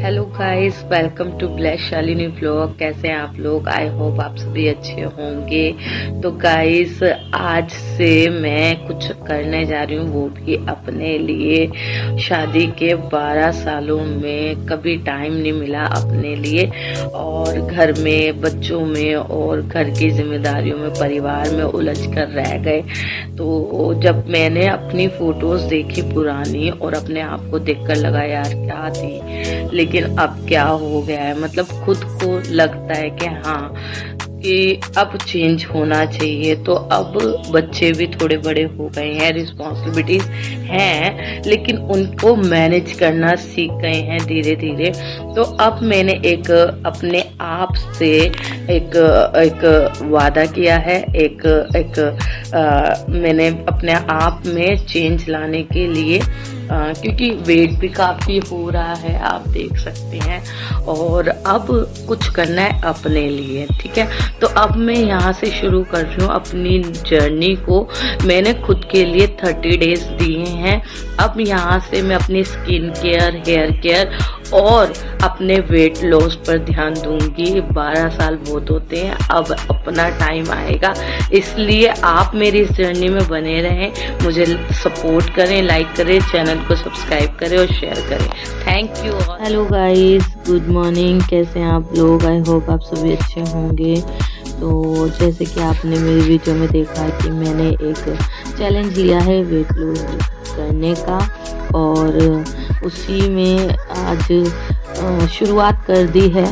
Hello guys, welcome to bless Shalini vlog. कैसे हैं आप लोग? आई होप आप सभी अच्छे होंगे। तो गाइस, आज से मैं कुछ करने जा रही हूँ, वो भी अपने लिए। शादी के 12 सालों में कभी टाइम नहीं मिला अपने लिए, और घर में, बच्चों में और घर की जिम्मेदारियों में, परिवार में उलझ कर रह गए। तो जब मैंने अपनी फोटोज देखी पुरानी, और अपने आप को देखकर लगा यार क्या थी, लेकिन अब क्या हो गया है, मतलब खुद को लगता है कि हाँ, कि अब चेंज होना चाहिए। तो अब बच्चे भी थोड़े बड़े हो गए हैं, रिस्पॉन्सिबिलिटीज हैं, लेकिन उनको मैनेज करना सीख गए हैं धीरे धीरे। तो अब मैंने एक अपने आप से एक एक वादा किया है, मैंने अपने आप में चेंज लाने के लिए, क्योंकि वेट भी काफ़ी हो रहा है, आप देख सकते हैं, और अब कुछ करना है अपने लिए। ठीक है, तो अब मैं यहाँ से शुरू कर रही हूँ अपनी जर्नी को। मैंने खुद के लिए 30 डेज दिए हैं। अब यहाँ से मैं अपनी स्किन केयर, हेयर केयर और अपने वेट लॉस पर ध्यान दूंगी। 12 साल बहुत होते हैं, अब अपना टाइम आएगा, इसलिए आप मेरी इस जर्नी में बने रहें, मुझे सपोर्ट करें, लाइक करें, चैनल को सब्सक्राइब करें और शेयर करें। Thank you. Hello guys, good morning. कैसे हैं आप लोग? आई होप आप सभी अच्छे होंगे। तो जैसे कि आपने मेरी वीडियो में देखा कि मैंने एक चैलेंज लिया है वेट लॉस करने का, और उसी में आज शुरुआत कर दी है।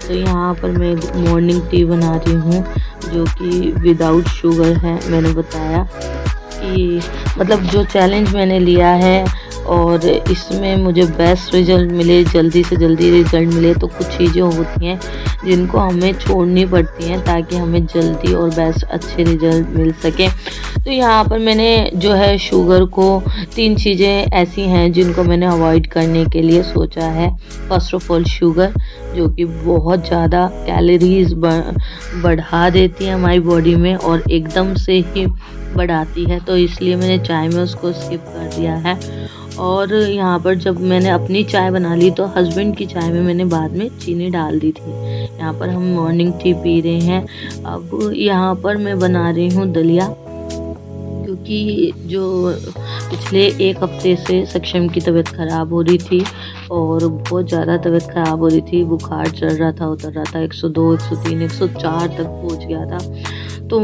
तो यहाँ पर मैं मॉर्निंग टी बना रही हूँ, जो कि विदाउट शुगर है। मैंने बताया कि मतलब जो चैलेंज मैंने लिया है और इसमें मुझे बेस्ट रिजल्ट मिले, जल्दी से जल्दी रिजल्ट मिले, तो कुछ चीज़ें होती हैं जिनको हमें छोड़नी पड़ती हैं ताकि हमें जल्दी और बेस्ट अच्छे रिजल्ट मिल सके। तो यहाँ पर मैंने जो है शुगर को, 3 चीज़ें ऐसी हैं जिनको मैंने अवॉइड करने के लिए सोचा है। फर्स्ट ऑफ ऑल शुगर, जो कि बहुत ज़्यादा कैलोरीज बढ़ा देती है हमारी बॉडी में और एकदम से ही बढ़ाती है, तो इसलिए मैंने चाय में उसको स्किप कर दिया है। और यहाँ पर जब मैंने अपनी चाय बना ली तो हस्बैंड की चाय में मैंने बाद में चीनी डाल दी थी। यहाँ पर हम मॉर्निंग टी पी रहे हैं। अब यहाँ पर मैं बना रही हूँ दलिया, क्योंकि जो पिछले 1 हफ्ते से सक्षम की तबीयत ख़राब हो रही थी और बहुत ज़्यादा तबीयत ख़राब हो रही थी। बुखार चढ़ रहा था, उतर रहा था, 102, 103, 104 तक पहुँच गया था। तो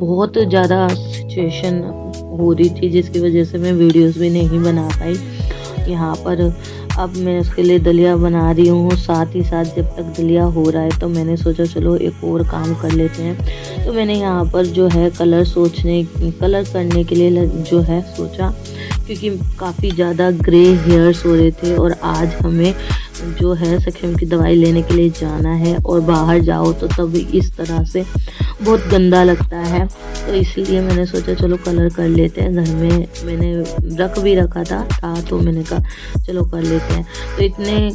बहुत ज़्यादा सिचुएशन हो रही थी, जिसकी वजह से मैं वीडियोस भी नहीं बना पाई। यहाँ पर अब मैं उसके लिए दलिया बना रही हूँ। साथ ही साथ जब तक दलिया हो रहा है तो मैंने सोचा चलो एक और काम कर लेते हैं। तो मैंने यहाँ पर जो है कलर करने के लिए जो है सोचा, क्योंकि काफ़ी ज़्यादा ग्रे हेयर्स हो रहे थे और आज हमें जो है सक्षम की दवाई लेने के लिए जाना है, और बाहर जाओ तो तब इस तरह से बहुत गंदा लगता है। तो इसलिए मैंने सोचा चलो कलर कर लेते हैं। घर में मैंने रख भी रखा था तो मैंने कहा चलो कर लेते हैं। तो इतने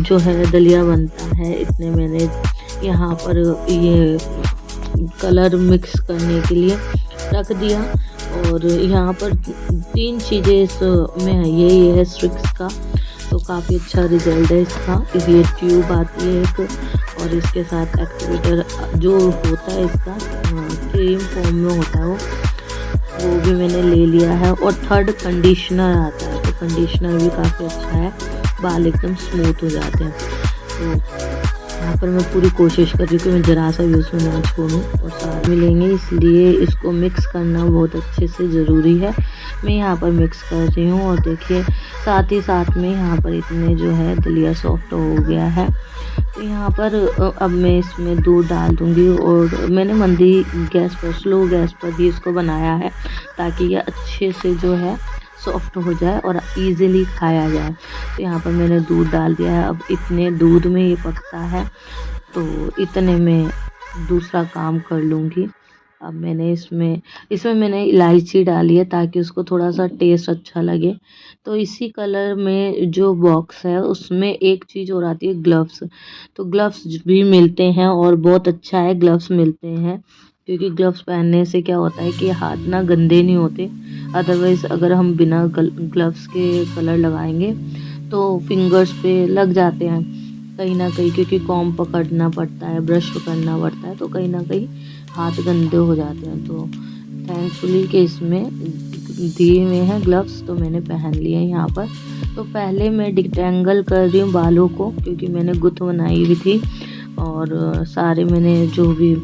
जो है दलिया बनता है, इतने मैंने यहाँ पर ये कलर मिक्स करने के लिए रख दिया। और यहाँ पर 3 चीज़ें इसमें है, ये है स्ट्रिक्स का, तो काफ़ी अच्छा रिजल्ट है इसका। ये ट्यूब आती है एक, और इसके साथ एक्टिवेटर जो होता है इसका क्रीम फॉर्म में होता है वो भी मैंने ले लिया है। और थर्ड कंडीशनर आता है, तो कंडीशनर भी काफ़ी अच्छा है, बाल एकदम स्मूथ हो जाते हैं। तो यहाँ पर मैं पूरी कोशिश कर रही हूँ कि मैं ज़रा सा भी उसमें ना छोड़ूँ, और साथ मिलेंगे, इसलिए इसको मिक्स करना बहुत अच्छे से ज़रूरी है। मैं यहाँ पर मिक्स कर रही हूँ, और देखिए साथ ही साथ में यहाँ पर इतने जो है दलिया सॉफ्ट हो गया है। तो यहाँ पर अब मैं इसमें दूध डाल दूँगी, और मैंने मंदी गैस पर, स्लो गैस पर भी इसको बनाया है ताकि ये अच्छे से जो है सॉफ्ट हो जाए और इजीली खाया जाए। तो यहाँ पर मैंने दूध डाल दिया है। अब इतने दूध में ये पकता है, तो इतने में दूसरा काम कर लूँगी। अब मैंने इसमें मैंने इलायची डाली है ताकि उसको थोड़ा सा टेस्ट अच्छा लगे। तो इसी कलर में जो बॉक्स है उसमें एक चीज़ और आती है, ग्लव्स। तो ग्लव्स भी मिलते हैं और बहुत अच्छा है ग्लव्स मिलते हैं, क्योंकि ग्लव्स पहनने से क्या होता है कि हाथ ना गंदे नहीं होते। अदरवाइज़ अगर हम बिना ग्लव्स के कलर लगाएंगे तो फिंगर्स पे लग जाते हैं। कहीं ना कहीं, क्योंकि कॉम पकड़ना पड़ता है, ब्रश पकड़ना पड़ता है, तो कहीं ना कहीं हाथ गंदे हो जाते हैं। तो थैंकफुली कि इसमें दिए हुए हैं ग्लव्स, तो मैंने पहन लिए हैं यहाँ पर। तो पहले मैं डिटेंगल कर रही हूँ बालों को, क्योंकि मैंने गुत्थ बनाई हुई थी और सारे मैंने जो भी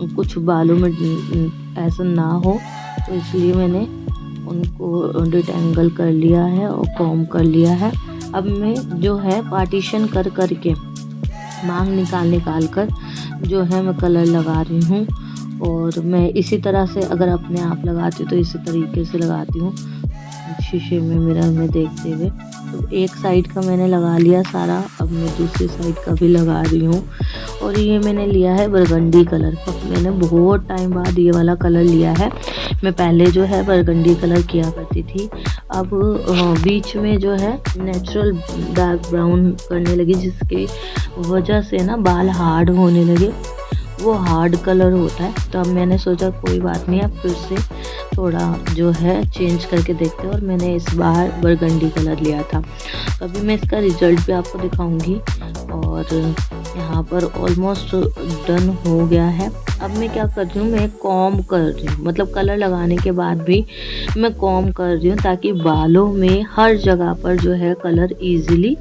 कुछ बालों में ऐसा ना हो, तो इसलिए मैंने उनको डिटेंगल कर लिया है और कॉम कर लिया है। अब मैं जो है पार्टीशन कर कर के मांग निकाल कर जो है मैं कलर लगा रही हूँ। और मैं इसी तरह से अगर अपने आप लगाती हूँ तो इसी तरीके से लगाती हूँ, शीशे में मिरर में देखते हुए। तो एक साइड का मैंने लगा लिया सारा, अब मैं दूसरी साइड का भी लगा रही हूँ। और ये मैंने लिया है बरगंडी कलर का, मैंने बहुत टाइम बाद ये वाला कलर लिया है। मैं पहले जो है बरगंडी कलर किया करती थी, अब बीच में जो है नेचुरल डार्क ब्राउन करने लगी, जिसकी वजह से ना बाल हार्ड होने लगे, वो हार्ड कलर होता है। तो अब मैंने सोचा कोई बात नहीं, अब फिर से थोड़ा जो है चेंज करके देखते हैं, और मैंने इस बार बरगंडी कलर लिया था। तो अभी मैं इसका रिजल्ट भी आपको दिखाऊंगी। और यहाँ पर ऑलमोस्ट डन हो गया है। अब मैं क्या कर रही हूँ, मैं कॉम कर रही हूँ, मतलब कलर लगाने के बाद भी मैं कॉम कर रही हूँ, ताकि बालों में हर जगह पर जो है कलर इजीली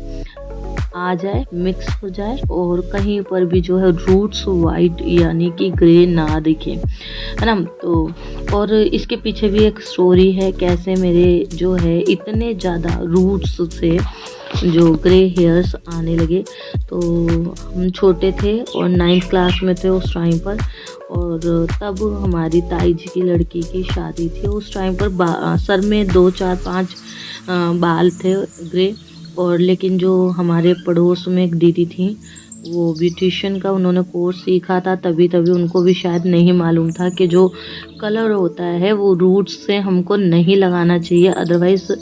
आ जाए, मिक्स हो जाए, और कहीं पर भी जो है रूट्स वाइट यानी कि ग्रे ना दिखे, है ना। तो और इसके पीछे भी एक स्टोरी है, कैसे मेरे जो है इतने ज़्यादा रूट्स से जो ग्रे हेयर्स आने लगे। तो हम छोटे थे और 9th क्लास में थे उस टाइम पर, और तब हमारी ताई जी की लड़की की शादी थी। उस टाइम पर सर में 2 4 5 बाल थे ग्रे। और लेकिन जो हमारे पड़ोस में एक दीदी थी, वो ब्यूटिशियन का उन्होंने कोर्स सीखा था, तभी उनको भी शायद नहीं मालूम था कि जो कलर होता है वो रूट्स से हमको नहीं लगाना चाहिए, अदरवाइज़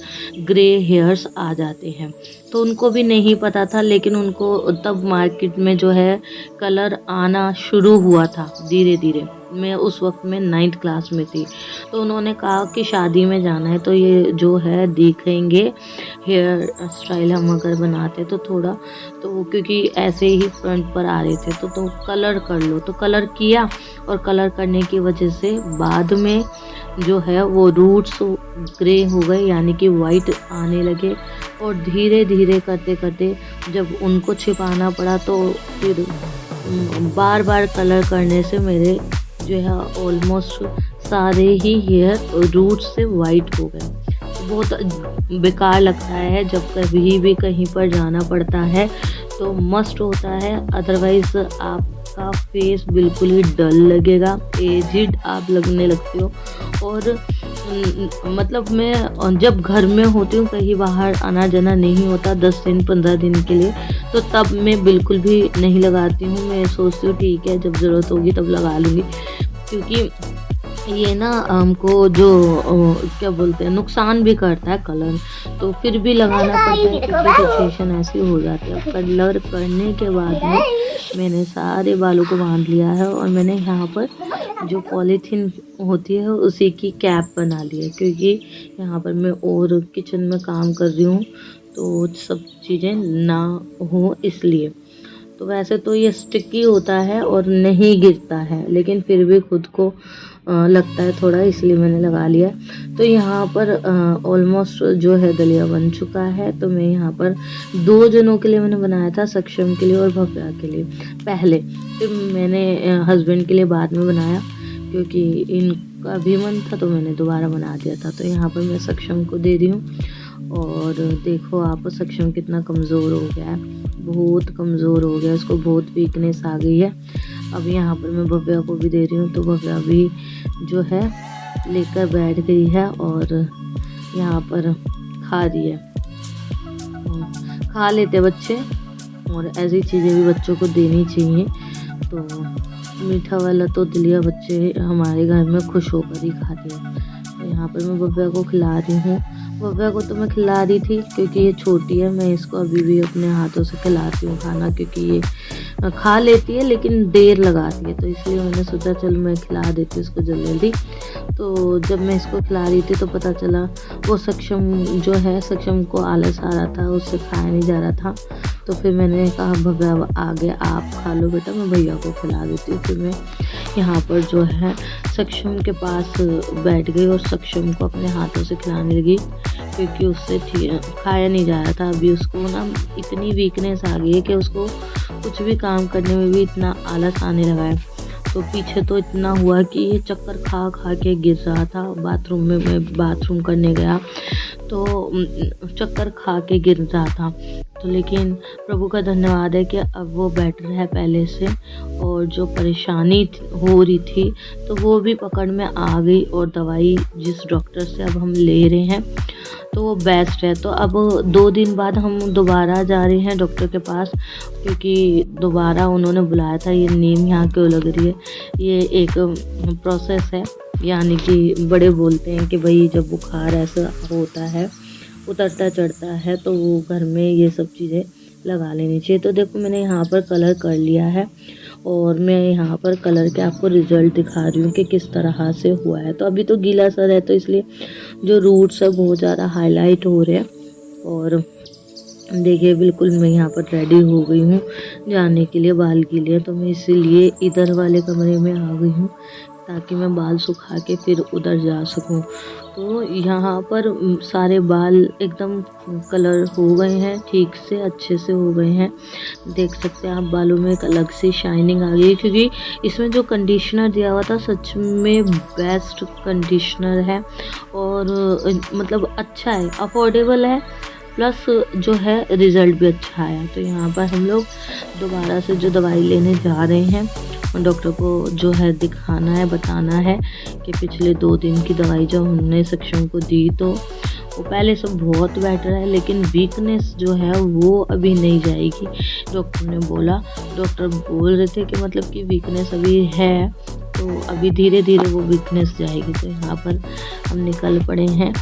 ग्रे हेयर्स आ जाते हैं। तो उनको भी नहीं पता था, लेकिन उनको तब मार्केट में जो है कलर आना शुरू हुआ था धीरे धीरे। मैं उस वक्त में 9th क्लास में थी। तो उन्होंने कहा कि शादी में जाना है तो ये जो है दिखेंगे हेयर स्टाइल हम अगर बनाते तो थोड़ा, तो क्योंकि ऐसे ही फ्रंट पर आ रहे थे तो कलर कर लो। तो कलर किया, और कलर करने की वजह से बाद में जो है वो रूट्स ग्रे हो गए, यानी कि वाइट आने लगे। और धीरे धीरे करते करते जब उनको छिपाना पड़ा, तो फिर बार बार कलर करने से मेरे जो है ऑलमोस्ट सारे ही हेयर रूट से वाइट हो गए। बहुत बेकार लगता है जब कभी भी कहीं पर जाना पड़ता है तो मस्ट होता है, अदरवाइज आपका फेस बिल्कुल ही डल लगेगा, एजिड आप लगने लगते हो। और मतलब मैं जब घर में होती हूँ, कहीं बाहर आना जाना नहीं होता 10 दिन 15 दिन के लिए, तो तब मैं बिल्कुल भी नहीं लगाती हूँ। मैं सोचती हूँ ठीक है, जब ज़रूरत होगी तब लगा लूँगी, क्योंकि ये ना हमको जो क्या बोलते हैं नुकसान भी करता है कलर, तो फिर भी लगाना पड़ता है क्योंकि सिचुएशन ऐसी हो जाती है। कलर करने के बाद में मैंने सारे बालों को बांध लिया है, और मैंने यहाँ पर जो पॉलीथीन होती है उसी की कैप बना ली है, क्योंकि यहाँ पर मैं और किचन में काम कर रही हूँ तो सब चीज़ें ना हो इसलिए। तो वैसे तो ये स्टिकी होता है और नहीं गिरता है, लेकिन फिर भी खुद को लगता है थोड़ा, इसलिए मैंने लगा लिया। तो यहाँ पर ऑलमोस्ट जो है दलिया बन चुका है। तो मैं यहाँ पर 2 जनों के लिए मैंने बनाया था, सक्षम के लिए और भव्या के लिए पहले, फिर मैंने हस्बैंड के लिए बाद में बनाया, क्योंकि इनका भी मन था तो मैंने दोबारा बना दिया था। तो यहाँ पर मैं सक्षम को दे रही हूँ, और देखो आप सक्षम कितना कमज़ोर हो गया है, बहुत कमज़ोर हो गया, इसको बहुत वीकनेस आ गई है। अब यहाँ पर मैं भव्या को भी दे रही हूँ, तो भव्या भी जो है लेकर बैठ गई है और यहाँ पर खा रही है। खा लेते बच्चे, और ऐसी चीज़ें भी बच्चों को देनी चाहिए। तो मीठा वाला तो दलिया बच्चे हमारे घर में खुश होकर ही खाते हैं। तो यहाँ पर मैं भव्या को खिला रही हूँ। भव्या को तो मैं खिला रही थी क्योंकि ये छोटी है, मैं इसको अभी भी अपने हाथों से खिलाती हूँ खाना, क्योंकि ये खा लेती है लेकिन देर लगाती है, तो इसलिए मैंने सोचा चल मैं खिला देती हूँ इसको जल्दी जल्दी। तो जब मैं इसको खिला रही थी तो पता चला वो सक्षम जो है, सक्षम को आलस आ रहा था, उससे खाया नहीं जा रहा था। तो फिर मैंने कहा भव्या आगे आप खा लो बेटा, मैं भैया को खिला देती हूँ। फिर मैं यहाँ पर जो है सक्षम के पास बैठ गई और सक्षम को अपने हाथों से खिलाने लगी, क्योंकि उससे खाया नहीं जा रहा था। अभी उसको ना इतनी वीकनेस आ गई है कि उसको कुछ भी काम करने में भी इतना आलस आने लगा है। तो पीछे तो इतना हुआ कि ये चक्कर खा खा के गिर रहा था। बाथरूम में मैं बाथरूम करने गया तो चक्कर खा के गिर रहा था। तो लेकिन प्रभु का धन्यवाद है कि अब वो बेटर है पहले से, और जो परेशानी हो रही थी तो वो भी पकड़ में आ गई, और दवाई जिस डॉक्टर से अब हम ले रहे हैं तो वो बेस्ट है। तो अब 2 दिन बाद हम दोबारा जा रहे हैं डॉक्टर के पास, क्योंकि दोबारा उन्होंने बुलाया था। ये नीम यहाँ क्यों लग रही है, ये एक प्रोसेस है, यानी कि बड़े बोलते हैं कि भाई जब बुखार ऐसा होता है, उतरता चढ़ता है, तो वो घर में ये सब चीज़ें लगा लेनी चाहिए। तो देखो मैंने यहाँ पर कलर कर लिया है, और मैं यहाँ पर कलर के आपको रिज़ल्ट दिखा रही हूँ कि किस तरह से हुआ है। तो अभी तो गीला सर है, तो इसलिए जो रूट्स है बहुत ज़्यादा हाईलाइट हो रहे हैं। और देखिए बिल्कुल मैं यहाँ पर रेडी हो गई हूँ जाने के लिए, बाल के लिए। तो मैं इसीलिए इधर वाले कमरे में आ गई हूँ ताकि मैं बाल सुखा के फिर उधर जा सकूँ। तो यहाँ पर सारे बाल एकदम कलर हो गए हैं, ठीक से अच्छे से हो गए हैं। देख सकते हैं आप बालों में एक अलग सी शाइनिंग आ गई है, क्योंकि इसमें जो कंडीशनर दिया हुआ था सच में बेस्ट कंडीशनर है, और मतलब अच्छा है, अफोर्डेबल है, प्लस जो है रिज़ल्ट भी अच्छा आया। तो यहाँ पर हम लोग दोबारा से जो दवाई लेने जा रहे हैं, डॉक्टर को जो है दिखाना है, बताना है कि पिछले 2 दिन की दवाई जो हमने सक्षम को दी तो वो पहले से बहुत बेटर है, लेकिन वीकनेस जो है वो अभी नहीं जाएगी। डॉक्टर ने बोला, डॉक्टर बोल रहे थे कि मतलब कि वीकनेस अभी है, तो अभी धीरे धीरे वो वीकनेस जाएगी। तो यहाँ पर हम निकल पड़े हैं,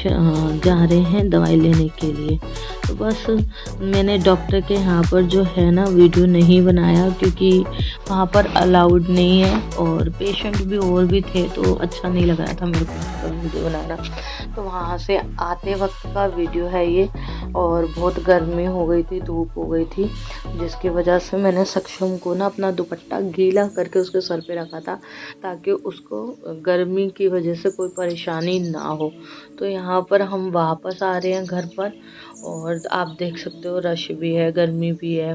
जा रहे हैं दवाई लेने के लिए। तो बस मैंने डॉक्टर के यहाँ पर जो है ना वीडियो नहीं बनाया, क्योंकि वहाँ पर अलाउड नहीं है, और पेशेंट भी और भी थे, तो अच्छा नहीं लग रहा था मेरे को वीडियो बनाना। तो वहाँ से आते वक्त का वीडियो है ये, और बहुत गर्मी हो गई थी, धूप हो गई थी, जिसकी वजह से मैंने सक्षम को ना अपना दुपट्टा गीला करके उसके सर पे रखा था, ताकि उसको गर्मी की वजह से कोई परेशानी ना हो। तो यहाँ पर हम वापस आ रहे हैं घर पर, और आप देख सकते हो रश भी है, गर्मी भी है,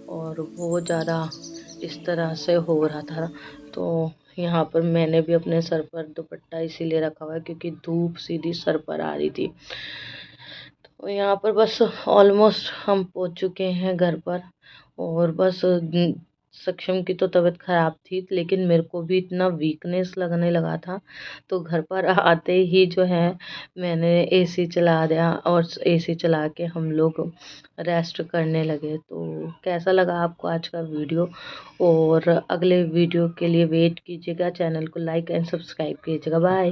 और बहुत ज़्यादा इस तरह से हो रहा था। तो यहाँ पर मैंने भी अपने सर पर दुपट्टा इसीलिए रखा हुआ है क्योंकि धूप सीधी सर पर आ रही थी। तो यहाँ पर बस ऑलमोस्ट हम पहुँच चुके हैं घर पर, और बस सक्षम की तो तबीयत ख़राब थी, लेकिन मेरे को भी इतना वीकनेस लगने लगा था। तो घर पर आते ही जो है मैंने एसी चला दिया, और एसी चला के हम लोग रेस्ट करने लगे। तो कैसा लगा आपको आज का वीडियो, और अगले वीडियो के लिए वेट कीजिएगा, चैनल को लाइक एंड सब्सक्राइब कीजिएगा। बाय।